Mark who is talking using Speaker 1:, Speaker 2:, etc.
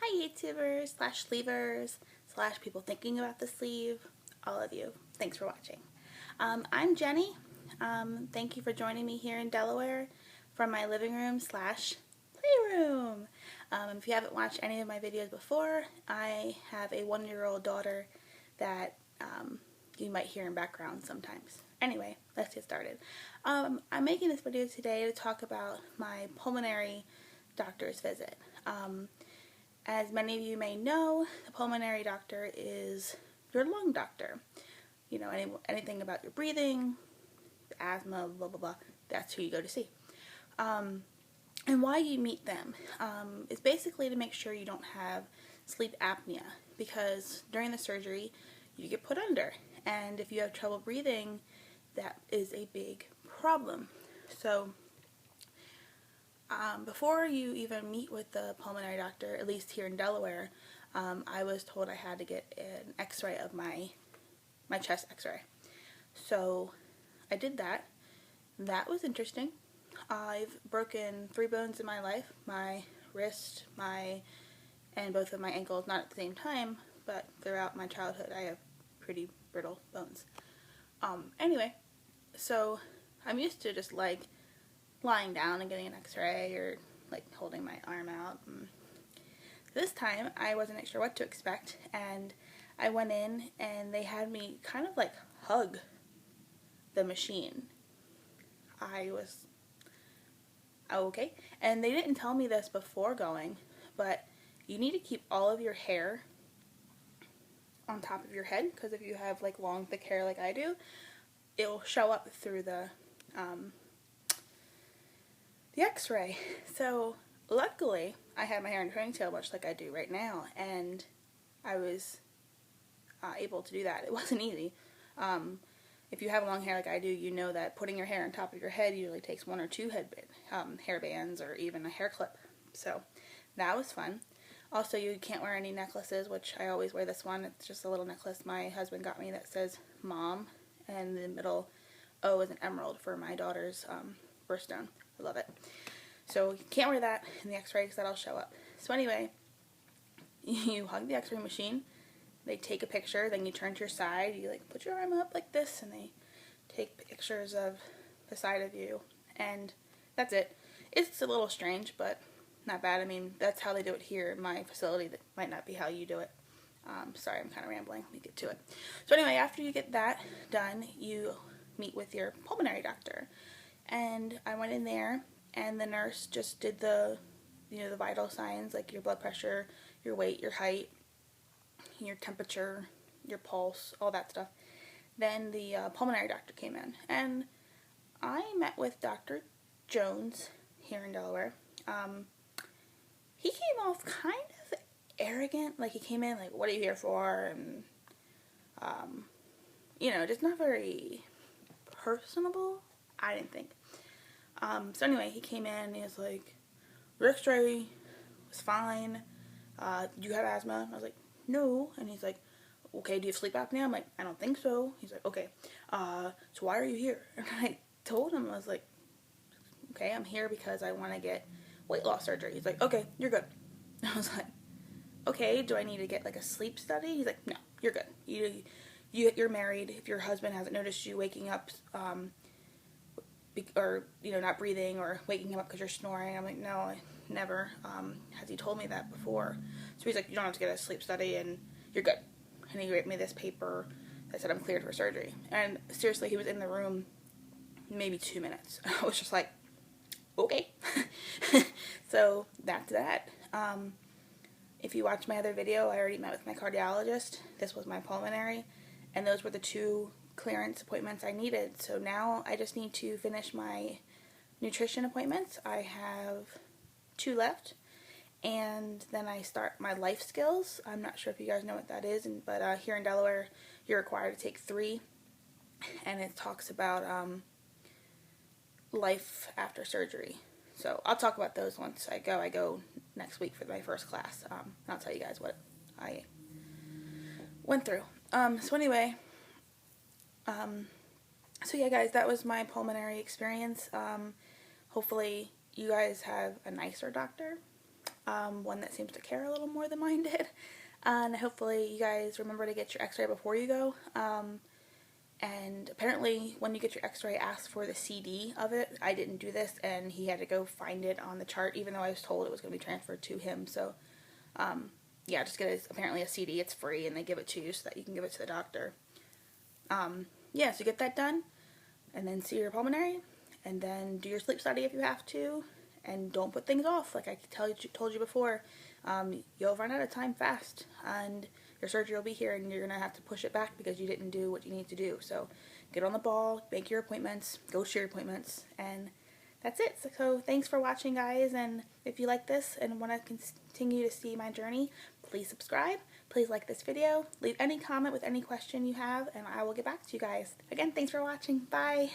Speaker 1: Hi YouTubers slash sleevers slash people thinking about the sleeve, all of you. Thanks for watching. I'm Jenny. Thank you for joining me here in Delaware from my living room slash playroom. If you haven't watched any of my videos before, I have a 1-year-old daughter that you might hear in background sometimes. Anyway, let's get started. I'm making this video today to talk about my pulmonary doctor's visit. As many of you may know, the pulmonary doctor is your lung doctor. You know, anything about your breathing, asthma, blah, blah, blah, that's who you go to see. And why you meet them is basically to make sure you don't have sleep apnea, because during the surgery, you get put under. And if you have trouble breathing, that is a big problem. So before you even meet with the pulmonary doctor, at least here in Delaware, I was told I had to get an x-ray of my chest x-ray. So I did that. That was interesting. I've broken 3 bones in my life, my wrist, and both of my ankles, not at the same time, but throughout my childhood I have pretty brittle bones. Anyway, so I'm used to just like lying down and getting an x-ray or like holding my arm out. This time I wasn't sure what to expect, and I went in and they had me kind of like hug the machine. I was okay, and they didn't tell me this before going, but you need to keep all of your hair on top of your head, because if you have like long thick hair like I do, it will show up through the x-ray. So luckily I had my hair in a ponytail much like I do right now, and I was able to do that. It wasn't easy. If you have long hair like I do, you know that putting your hair on top of your head usually takes 1 or 2 hair bands or even a hair clip. So that was fun. Also, you can't wear any necklaces, which I always wear this one. It's just a little necklace my husband got me that says Mom, and the middle O is an emerald for my daughter's birthstone. I love it. So you can't wear that in the x-ray because that'll show up. So anyway, you hug the x-ray machine, they take a picture, then you turn to your side, you like put your arm up like this, and they take pictures of the side of you, and that's it. It's a little strange, but not bad. I mean, that's how they do it here in my facility. That might not be how you do it. Sorry, I'm kind of rambling. Let me get to it. So anyway, after you get that done, you meet with your pulmonary doctor. And I went in there, and the nurse just did the vital signs, like your blood pressure, your weight, your height, your temperature, your pulse, all that stuff. Then the pulmonary doctor came in, and I met with Dr. Jones here in Delaware. He came off kind of arrogant, like he came in like, what are you here for? And, just not very personable, I didn't think. So anyway, he came in and he was like, your x-ray was fine. Do you have asthma? I was like, no. And he's like, okay, do you have sleep apnea? I'm like, I don't think so. He's like, okay. So why are you here? And I told him, I was like, okay, I'm here because I want to get weight loss surgery. He's like, okay, you're good. I was like, okay, do I need to get like a sleep study? He's like, no, you're good. You're married. If your husband hasn't noticed you waking up, or not breathing or waking him up because you're snoring. I'm like, no, I never. Has he told me that before? So he's like, you don't have to get a sleep study and you're good. And he wrote me this paper that said I'm cleared for surgery. And seriously, he was in the room maybe 2 minutes. I was just like, okay. So that's that. If you watch my other video, I already met with my cardiologist. This was my pulmonary, and those were the 2 clearance appointments I needed. So now I just need to finish my nutrition appointments. I have 2 left, and then I start my life skills. I'm not sure if you guys know what that is, but here in Delaware you're required to take 3, and it talks about life after surgery. So I'll talk about those once I go. I go next week for my first class. I'll tell you guys what I went through. So anyway, so yeah guys, that was my pulmonary experience. Hopefully you guys have a nicer doctor. one that seems to care a little more than mine did. And hopefully you guys remember to get your x-ray before you go. And apparently when you get your x-ray, ask for the CD of it. I didn't do this, and he had to go find it on the chart, even though I was told it was going to be transferred to him. So yeah, just get apparently a CD. It's free, and they give it to you so that you can give it to the doctor. Yeah, so get that done, and then see your pulmonary, and then do your sleep study if you have to, and don't put things off. Like I told you before, you'll run out of time fast, and your surgery will be here, and you're going to have to push it back because you didn't do what you need to do. So get on the ball, make your appointments, go to your appointments, and that's it. So thanks for watching, guys, and if you like this and want to continue to see my journey, please subscribe, please like this video, leave any comment with any question you have, and I will get back to you guys. Again, thanks for watching. Bye!